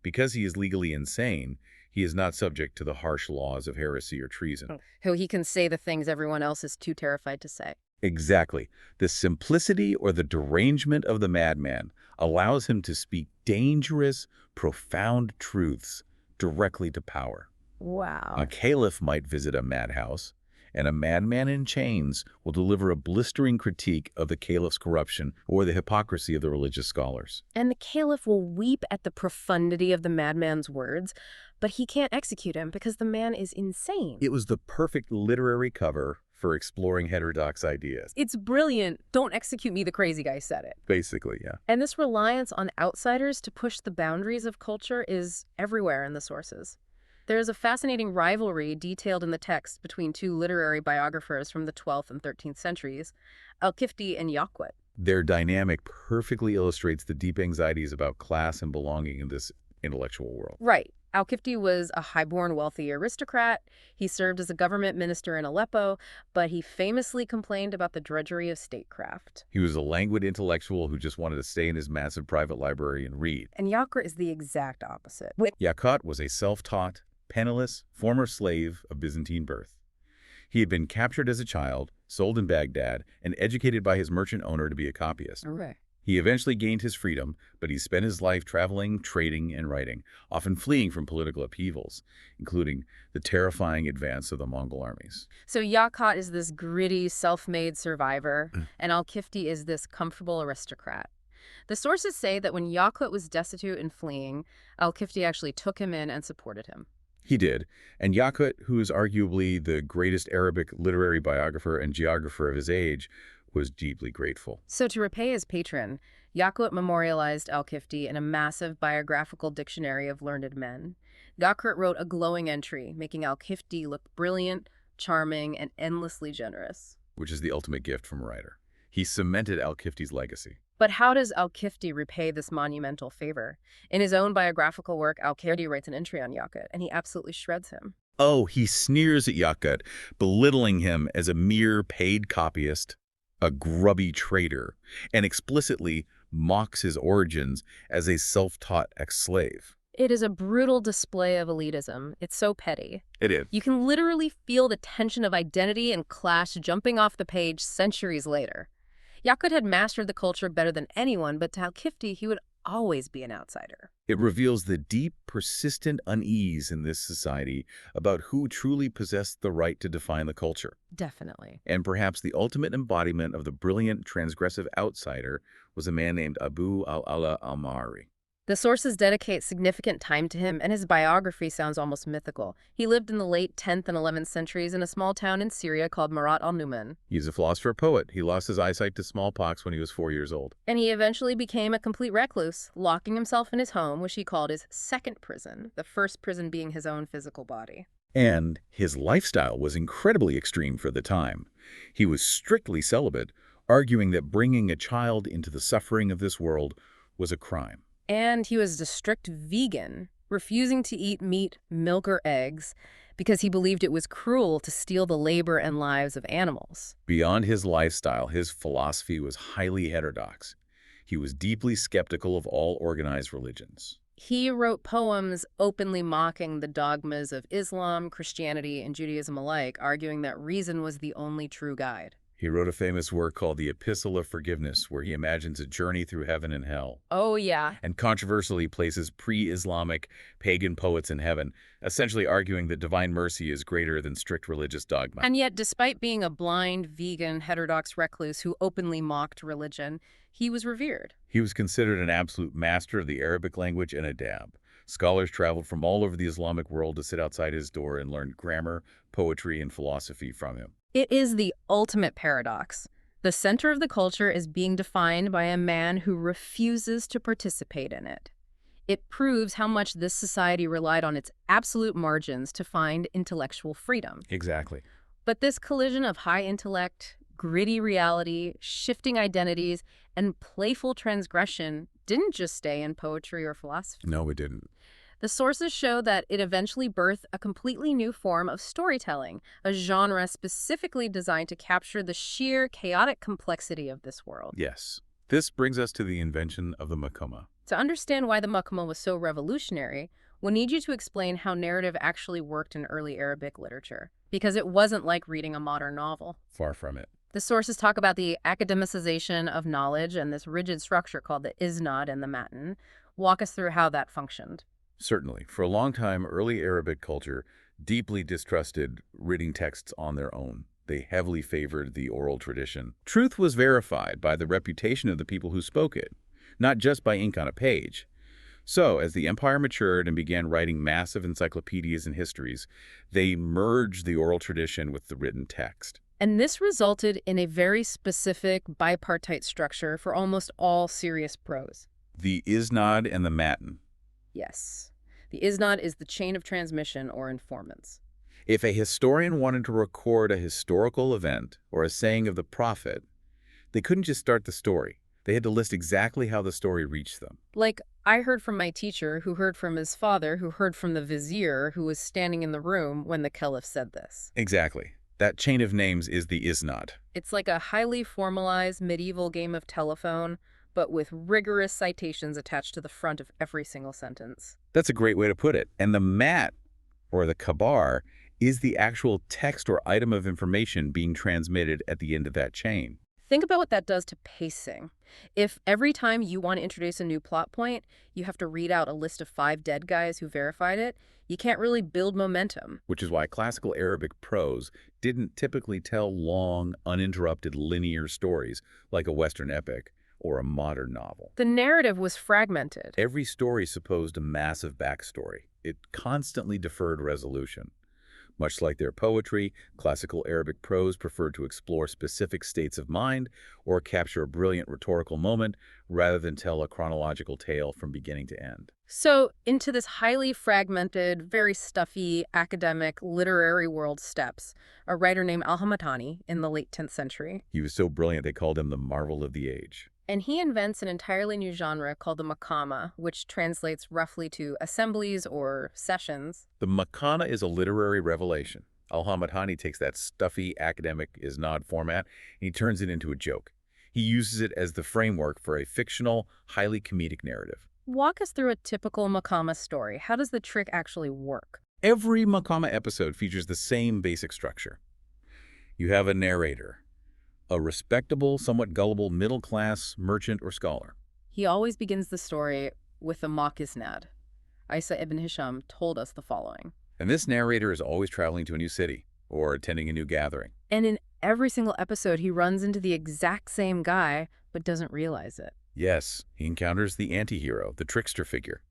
Because he is legally insane, he is not subject to the harsh laws of heresy or treason. How he can say the things everyone else is too terrified to say. Exactly. The simplicity or the derangement of the madman allows him to speak dangerous, profound truths directly to power. Wow. A caliph might visit a madhouse, and a madman in chains will deliver a blistering critique of the caliph's corruption or the hypocrisy of the religious scholars. And the caliph will weep at the profundity of the madman's words, but he can't execute him because the man is insane. It was the perfect literary cover for exploring heterodox ideas. It's brilliant. Don't execute me, the crazy guy said it. Basically, yeah. And this reliance on outsiders to push the boundaries of culture is everywhere in the sources. There is a fascinating rivalry detailed in the text between two literary biographers from the 12th and 13th centuries, Al-Kifti and Yaqut. Their dynamic perfectly illustrates the deep anxieties about class and belonging in this intellectual world. Right. Al-Kifti was a highborn, wealthy aristocrat. He served as a government minister in Aleppo, but he famously complained about the drudgery of statecraft. He was a languid intellectual who just wanted to stay in his massive private library and read. And Yaqut is the exact opposite. Yaqut was a self-taught, penniless, former slave of Byzantine birth. He had been captured as a child, sold in Baghdad, and educated by his merchant owner to be a copyist. Right. He eventually gained his freedom, but he spent his life traveling, trading, and writing, often fleeing from political upheavals, including the terrifying advance of the Mongol armies. So Yaqut is this gritty, self-made survivor, and Al-Kifti is this comfortable aristocrat. The sources say that when Yaqut was destitute and fleeing, Al-Kifti actually took him in and supported him. He did, and Yaqut, who is arguably the greatest Arabic literary biographer and geographer of his age, was deeply grateful. So to repay his patron, Yaqut memorialized Al-Kifti in a massive biographical dictionary of learned men. Yaqut wrote a glowing entry, making Al-Kifti look brilliant, charming, and endlessly generous. Which is the ultimate gift from a writer. He cemented Al-Kifti's legacy. But how does Al-Kifti repay this monumental favor? In his own biographical work, Al-Kifti writes an entry on Yaqut, and he absolutely shreds him. Oh, he sneers at Yaqut, belittling him as a mere paid copyist, a grubby traitor, and explicitly mocks his origins as a self-taught ex-slave. It is a brutal display of elitism. It's so petty. It is. You can literally feel the tension of identity and class jumping off the page centuries later. Yakut had mastered the culture better than anyone, but to Al-Kifti, he would always be an outsider. It reveals the deep, persistent unease in this society about who truly possessed the right to define the culture. Definitely. And perhaps the ultimate embodiment of the brilliant, transgressive outsider was a man named Abu al-Ala al-Ma'ari. The sources dedicate significant time to him, and his biography sounds almost mythical. He lived in the late 10th and 11th centuries in a small town in Syria called Marat al-Numan. He's a philosopher-poet. He lost his eyesight to smallpox when he was 4 years old. And he eventually became a complete recluse, locking himself in his home, which he called his second prison, the first prison being his own physical body. And his lifestyle was incredibly extreme for the time. He was strictly celibate, arguing that bringing a child into the suffering of this world was a crime. And he was a strict vegan, refusing to eat meat, milk, or eggs because he believed it was cruel to steal the labor and lives of animals. Beyond his lifestyle, his philosophy was highly heterodox. He was deeply skeptical of all organized religions. He wrote poems openly mocking the dogmas of Islam, Christianity, and Judaism alike, arguing that reason was the only true guide. He wrote a famous work called The Epistle of Forgiveness, where he imagines a journey through heaven and hell. Oh, yeah. And controversially places pre-Islamic pagan poets in heaven, essentially arguing that divine mercy is greater than strict religious dogma. And yet, despite being a blind, vegan, heterodox recluse who openly mocked religion, he was revered. He was considered an absolute master of the Arabic language and Adab. Scholars traveled from all over the Islamic world to sit outside his door and learn grammar, poetry, and philosophy from him. It is the ultimate paradox. The center of the culture is being defined by a man who refuses to participate in it. It proves how much this society relied on its absolute margins to find intellectual freedom. Exactly. But this collision of high intellect, gritty reality, shifting identities, and playful transgression didn't just stay in poetry or philosophy. No, it didn't. The sources show that it eventually birthed a completely new form of storytelling, a genre specifically designed to capture the sheer chaotic complexity of this world. Yes. This brings us to the invention of the makama. To understand why the makama was so revolutionary, we'll need you to explain how narrative actually worked in early Arabic literature, because it wasn't like reading a modern novel. Far from it. The sources talk about the academicization of knowledge and this rigid structure called the isnad and the matan. Walk us through how that functioned. Certainly. For a long time, early Arabic culture deeply distrusted reading texts on their own. They heavily favored the oral tradition. Truth was verified by the reputation of the people who spoke it, not just by ink on a page. So, as the empire matured and began writing massive encyclopedias and histories, they merged the oral tradition with the written text. And this resulted in a very specific bipartite structure for almost all serious prose. The isnad and the matan. Yes. The isnad is the chain of transmission or informants. If a historian wanted to record a historical event or a saying of the prophet, they couldn't just start the story. They had to list exactly how the story reached them. Like, I heard from my teacher, who heard from his father, who heard from the vizier, who was standing in the room when the caliph said this. Exactly. That chain of names is the isnad. It's like a highly formalized medieval game of telephone, but with rigorous citations attached to the front of every single sentence. That's a great way to put it. And the mat, or the kabar, is the actual text or item of information being transmitted at the end of that chain. Think about what that does to pacing. If every time you want to introduce a new plot point, you have to read out a list of 5 dead guys who verified it, you can't really build momentum. Which is why classical Arabic prose didn't typically tell long, uninterrupted linear stories like a Western epic or a modern novel. The narrative was fragmented. Every story supposed a massive backstory. It constantly deferred resolution. Much like their poetry, classical Arabic prose preferred to explore specific states of mind or capture a brilliant rhetorical moment rather than tell a chronological tale from beginning to end. So, into this highly fragmented, very stuffy, academic, literary world steps a writer named Al-Hamadani in the late 10th century. He was so brilliant they called him the marvel of the age. And he invents an entirely new genre called the makama, which translates roughly to assemblies or sessions. The makana is a literary revelation. Al-Hamadani takes that stuffy academic isnad format and he turns it into a joke. He uses it as the framework for a fictional, highly comedic narrative. Walk us through a typical Makama story. How does the trick actually work? Every Makama episode features the same basic structure. You have a narrator, a respectable, somewhat gullible middle-class merchant or scholar. He always begins the story with a mock isnad. Isa ibn Hisham told us the following. And this narrator is always traveling to a new city or attending a new gathering. And in every single episode, he runs into the exact same guy, but doesn't realize it. Yes, he encounters the anti-hero, the trickster figure.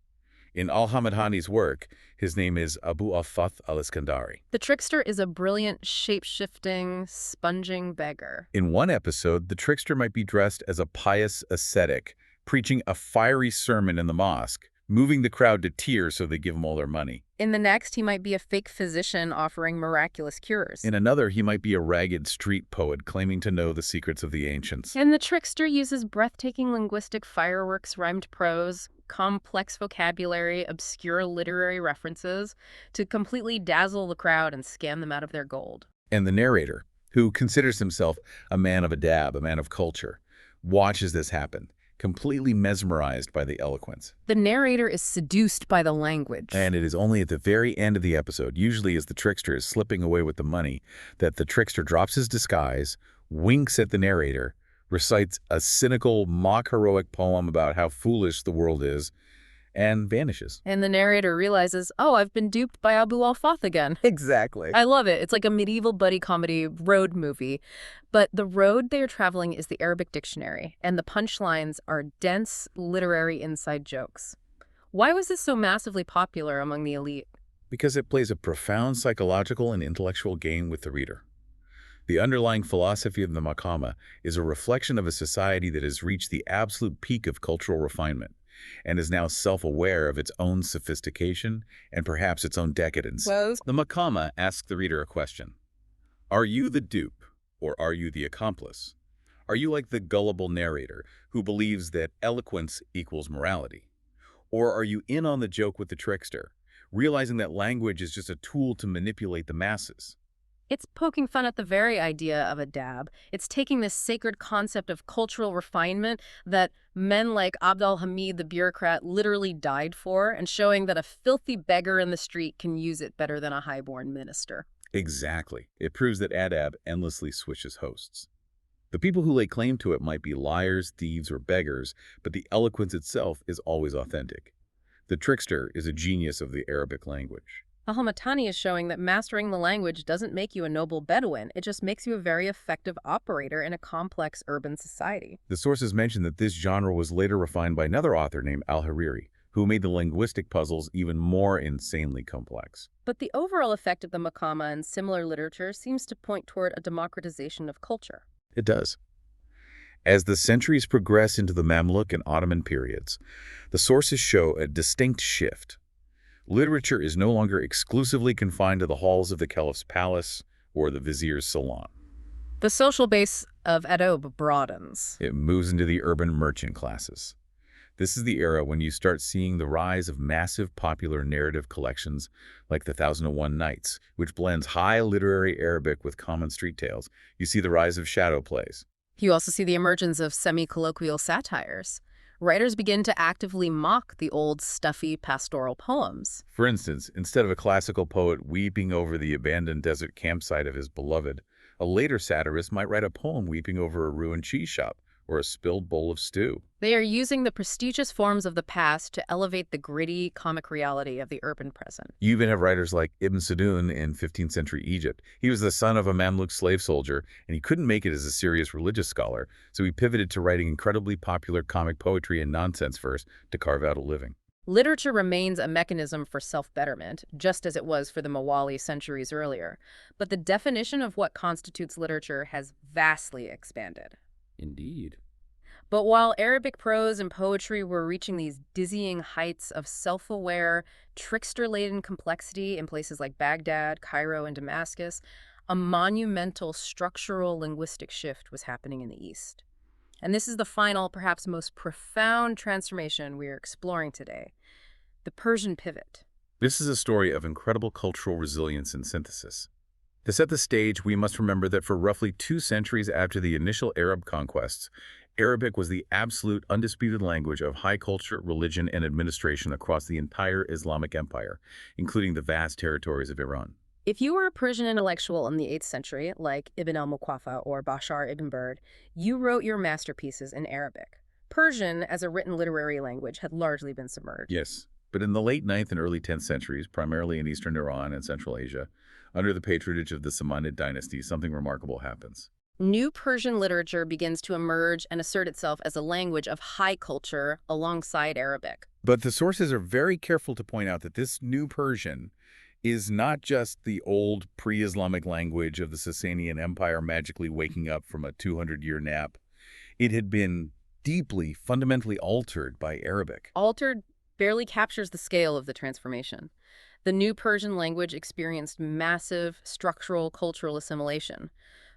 In al-Hamadani's work, his name is Abu al-Fath al-Iskandari. The trickster is a brilliant, shape-shifting, sponging beggar. In one episode, the trickster might be dressed as a pious ascetic, preaching a fiery sermon in the mosque, moving the crowd to tears so they give him all their money. In the next, he might be a fake physician offering miraculous cures. In another, he might be a ragged street poet claiming to know the secrets of the ancients. And the trickster uses breathtaking linguistic fireworks, rhymed prose, complex vocabulary, obscure literary references to completely dazzle the crowd and scam them out of their gold. And the narrator, who considers himself a man of adab, a man of culture, watches this happen, completely mesmerized by the eloquence. The narrator is seduced by the language. And it is only at the very end of the episode, usually as the trickster is slipping away with the money, that the trickster drops his disguise, winks at the narrator, recites a cynical, mock-heroic poem about how foolish the world is, and vanishes. And the narrator realizes, oh, I've been duped by Abu al-Fath again. Exactly. I love it. It's like a medieval buddy comedy road movie. But the road they are traveling is the Arabic dictionary, and the punchlines are dense literary inside jokes. Why was this so massively popular among the elite? Because it plays a profound psychological and intellectual game with the reader. The underlying philosophy of the Makama is a reflection of a society that has reached the absolute peak of cultural refinement and is now self-aware of its own sophistication and perhaps its own decadence. Well, The Makama asks the reader a question. Are you the dupe, or are you the accomplice? Are you like the gullible narrator who believes that eloquence equals morality? Or are you in on the joke with the trickster, realizing that language is just a tool to manipulate the masses? it's poking fun at the very idea of adab. It's taking this sacred concept of cultural refinement that men like Abd al-Hamid, the bureaucrat, literally died for, and showing that a filthy beggar in the street can use it better than a highborn minister. Exactly. It proves that Adab endlessly switches hosts. The people who lay claim to it might be liars, thieves, or beggars, but the eloquence itself is always authentic. The trickster is a genius of the Arabic language. Al-Hamatani is showing that mastering the language doesn't make you a noble Bedouin. It just makes you a very effective operator in a complex urban society. The sources mention that this genre was later refined by another author named al-Hariri, who made the linguistic puzzles even more insanely complex. But the overall effect of the Makama and similar literature seems to point toward a democratization of culture. It does. As the centuries progress into the Mamluk and Ottoman periods, the sources show a distinct shift. Literature is no longer exclusively confined to the halls of the caliph's palace or the vizier's salon. The social base of Adab broadens. It moves into the urban merchant classes. This is the era when you start seeing the rise of massive popular narrative collections like The 1001 Nights, which blends high literary Arabic with common street tales. You see the rise of shadow plays. You also see the emergence of semi-colloquial satires. Writers begin to actively mock the old, stuffy pastoral poems. For instance, instead of a classical poet weeping over the abandoned desert campsite of his beloved, a later satirist might write a poem weeping over a ruined cheese shop or a spilled bowl of stew. They are using the prestigious forms of the past to elevate the gritty, comic reality of the urban present. You even have writers like Ibn Sadoun in 15th century Egypt. He was the son of a Mamluk slave soldier, and he couldn't make it as a serious religious scholar, so he pivoted to writing incredibly popular comic poetry and nonsense verse to carve out a living. Literature remains a mechanism for self-betterment, just as it was for the Mawali centuries earlier. But the definition of what constitutes literature has vastly expanded. Indeed. But while Arabic prose and poetry were reaching these dizzying heights of self-aware, trickster-laden complexity in places like Baghdad, Cairo, and Damascus, a monumental structural linguistic shift was happening in the East. And this is the final, perhaps most profound transformation we are exploring today, the Persian pivot. This is a story of incredible cultural resilience and synthesis. To set the stage, we must remember that for roughly 2 centuries after the initial Arab conquests, Arabic was the absolute undisputed language of high culture, religion, and administration across the entire Islamic empire, including the vast territories of Iran. If you were a Persian intellectual in the 8th century, like Ibn al-Muqaffa or Bashar ibn Burd, you wrote your masterpieces in Arabic. Persian, as a written literary language, had largely been submerged. Yes, but in the late 9th and early 10th centuries, primarily in eastern Iran and Central Asia, under the patronage of the Samanid dynasty, something remarkable happens. New Persian literature begins to emerge and assert itself as a language of high culture alongside Arabic. But the sources are very careful to point out that this new Persian is not just the old pre-Islamic language of the Sasanian Empire magically waking up from a 200-year nap. It had been deeply, fundamentally altered by Arabic. Altered barely captures the scale of the transformation. The new Persian language experienced massive structural cultural assimilation.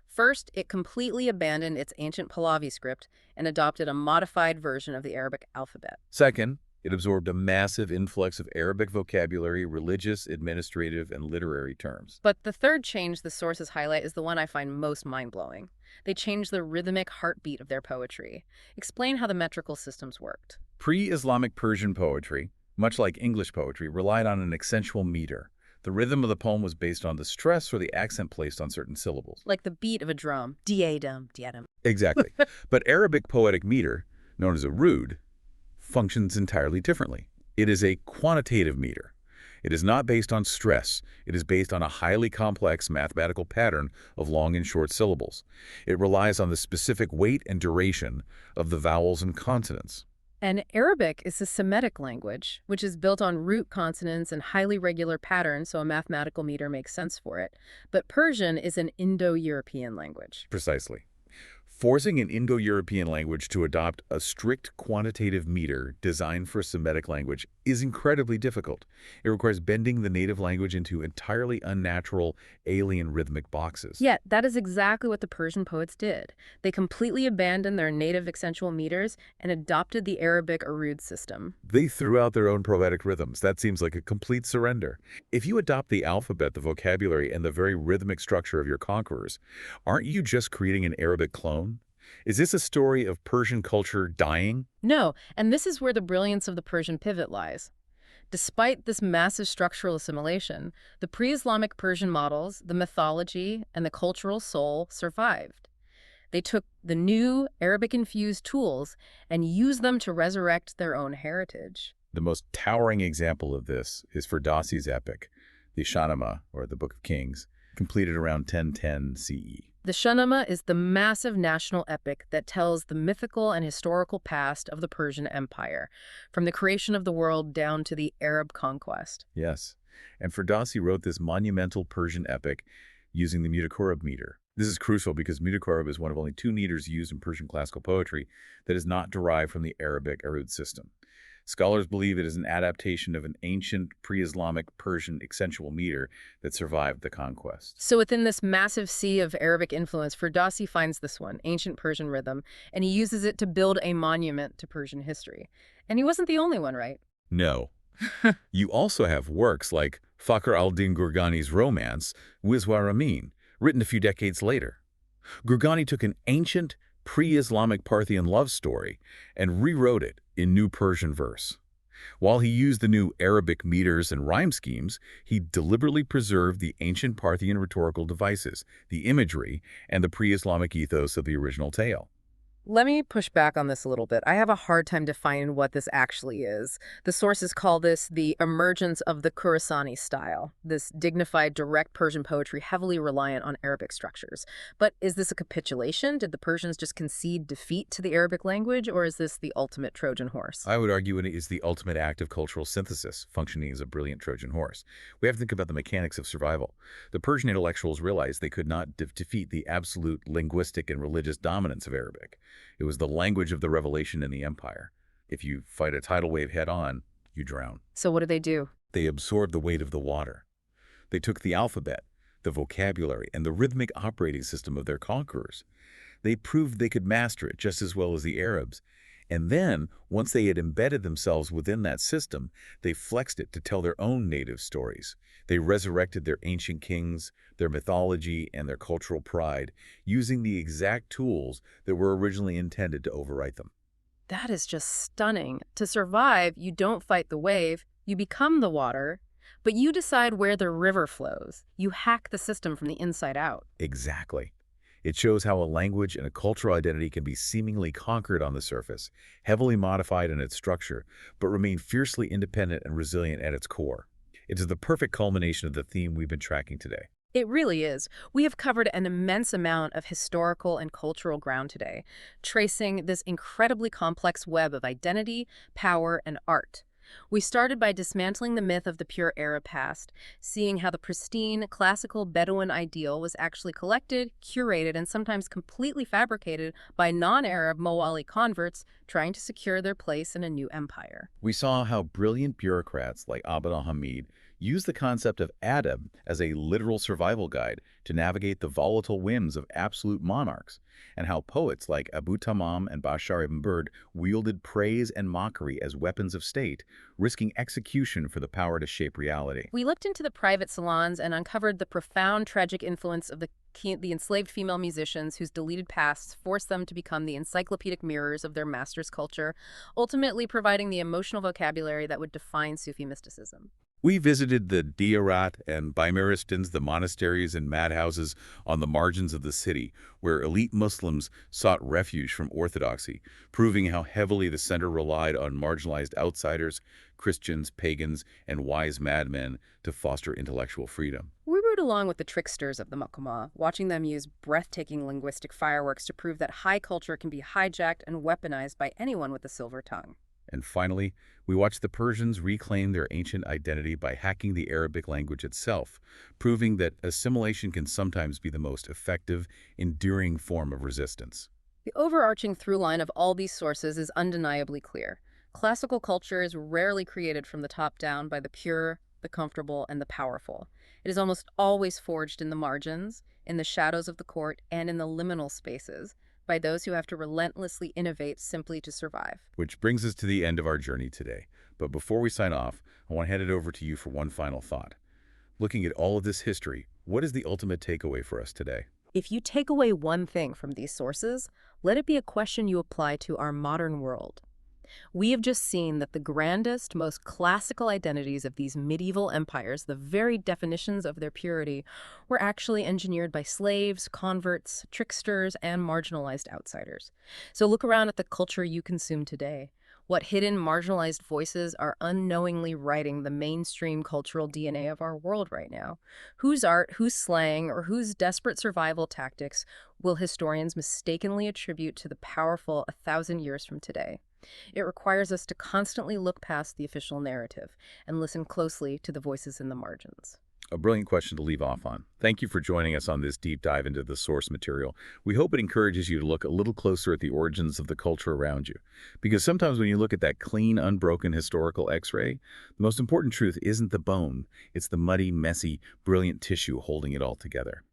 First, it completely abandoned its ancient Pahlavi script and adopted a modified version of the Arabic alphabet. Second, it absorbed a massive influx of Arabic vocabulary, religious, administrative, and literary terms. But the third change the sources highlight is the one I find most mind-blowing. They changed the rhythmic heartbeat of their poetry. Explain how the metrical systems worked. Pre-Islamic Persian poetry, much like English poetry, relied on an accentual meter. The rhythm of the poem was based on the stress or the accent placed on certain syllables. Like the beat of a drum. Diadem, diadem. Exactly. But Arabic poetic meter, known as a rood, functions entirely differently. It is a quantitative meter. It is not based on stress. It is based on a highly complex mathematical pattern of long and short syllables. It relies on the specific weight and duration of the vowels and consonants. And Arabic is a Semitic language, which is built on root consonants and highly regular patterns, so a mathematical meter makes sense for it. But Persian is an Indo-European language. Precisely. Forcing an Indo-European language to adopt a strict quantitative meter designed for a Semitic language is incredibly difficult. It requires bending the native language into entirely unnatural, alien rhythmic boxes. Yet, that is exactly what the Persian poets did. They completely abandoned their native accentual meters and adopted the Arabic Arud system. They threw out their own poetic rhythms. That seems like a complete surrender. If you adopt the alphabet, the vocabulary, and the very rhythmic structure of your conquerors, aren't you just creating an Arabic clone? Is this a story of Persian culture dying? No, and this is where the brilliance of the Persian pivot lies. Despite this massive structural assimilation, the pre-Islamic Persian models, the mythology, and the cultural soul survived. They took the new Arabic-infused tools and used them to resurrect their own heritage. The most towering example of this is Ferdowsi's epic, the Shahnameh, or the Book of Kings, completed around 1010 CE. The Shahnameh is the massive national epic that tells the mythical and historical past of the Persian Empire, from the creation of the world down to the Arab conquest. Yes, and Ferdowsi wrote this monumental Persian epic using the mutakorab meter. This is crucial because mutakorab is one of only 2 meters used in Persian classical poetry that is not derived from the Arabic Arud system. Scholars believe it is an adaptation of an ancient pre-Islamic Persian accentual meter that survived the conquest. So within this massive sea of Arabic influence, Ferdowsi finds this one, ancient Persian rhythm, and he uses it to build a monument to Persian history. And he wasn't the only one, right? No. You also have works like Fakhr al-Din Gurgani's romance, Wiswar Amin, written a few decades later. Gurgani took an ancient pre-Islamic Parthian love story and rewrote it in new Persian verse. While he used the new Arabic meters and rhyme schemes, he deliberately preserved the ancient Parthian rhetorical devices, the imagery, and the pre-Islamic ethos of the original tale. Let me push back on this a little bit. I have a hard time defining what this actually is. The sources call this the emergence of the Khurasani style, this dignified, direct Persian poetry heavily reliant on Arabic structures. But is this a capitulation? Did the Persians just concede defeat to the Arabic language, or is this the ultimate Trojan horse? I would argue it is the ultimate act of cultural synthesis, functioning as a brilliant Trojan horse. We have to think about the mechanics of survival. The Persian intellectuals realized they could not defeat the absolute linguistic and religious dominance of Arabic. It was the language of the revelation in the empire. If you fight a tidal wave head-on, you drown. So what do? They absorbed the weight of the water. They took the alphabet, the vocabulary, and the rhythmic operating system of their conquerors. They proved they could master it just as well as the Arabs, And then, once they had embedded themselves within that system, they flexed it to tell their own native stories. They resurrected their ancient kings, their mythology, and their cultural pride, using the exact tools that were originally intended to overwrite them. That is just stunning. To survive, you don't fight the wave, you become the water, but you decide where the river flows. You hack the system from the inside out. Exactly. It shows how a language and a cultural identity can be seemingly conquered on the surface, heavily modified in its structure, but remain fiercely independent and resilient at its core. It is the perfect culmination of the theme we've been tracking today. It really is. We have covered an immense amount of historical and cultural ground today, tracing this incredibly complex web of identity, power, and art. We started by dismantling the myth of the pure Arab past, seeing how the pristine, classical Bedouin ideal was actually collected, curated, and sometimes completely fabricated by non-Arab Mawali converts trying to secure their place in a new empire. We saw how brilliant bureaucrats like Hamid used the concept of Adab as a literal survival guide to navigate the volatile whims of absolute monarchs, and how poets like Abu Tamam and Bashar ibn Burd wielded praise and mockery as weapons of state, risking execution for the power to shape reality. We looked into the private salons and uncovered the profound tragic influence of the enslaved female musicians whose deleted pasts forced them to become the encyclopedic mirrors of their master's culture, ultimately providing the emotional vocabulary that would define Sufi mysticism. We visited the Diyarat and Bimaristans, the monasteries and madhouses on the margins of the city, where elite Muslims sought refuge from orthodoxy, proving how heavily the center relied on marginalized outsiders, Christians, pagans, and wise madmen to foster intellectual freedom. We rode along with the tricksters of the Makoma, watching them use breathtaking linguistic fireworks to prove that high culture can be hijacked and weaponized by anyone with a silver tongue. And finally, we watched the Persians reclaim their ancient identity by hacking the Arabic language itself, proving that assimilation can sometimes be the most effective, enduring form of resistance. The overarching through line of all these sources is undeniably clear. Classical culture is rarely created from the top down by the pure, the comfortable, and the powerful. It is almost always forged in the margins, in the shadows of the court, and in the liminal spaces, by those who have to relentlessly innovate simply to survive. Which brings us to the end of our journey today. But before we sign off, I want to hand it over to you for one final thought. Looking at all of this history, what is the ultimate takeaway for us today? If you take away one thing from these sources, let it be a question you apply to our modern world. We have just seen that the grandest, most classical identities of these medieval empires, the very definitions of their purity, were actually engineered by slaves, converts, tricksters, and marginalized outsiders. So look around at the culture you consume today. What hidden, marginalized voices are unknowingly writing the mainstream cultural DNA of our world right now? Whose art, whose slang, or whose desperate survival tactics will historians mistakenly attribute to the powerful 1,000 years from today? It requires us to constantly look past the official narrative and listen closely to the voices in the margins. A brilliant question to leave off on. Thank you for joining us on this deep dive into the source material. We hope it encourages you to look a little closer at the origins of the culture around you. Because sometimes when you look at that clean, unbroken historical X-ray, the most important truth isn't the bone. It's the muddy, messy, brilliant tissue holding it all together.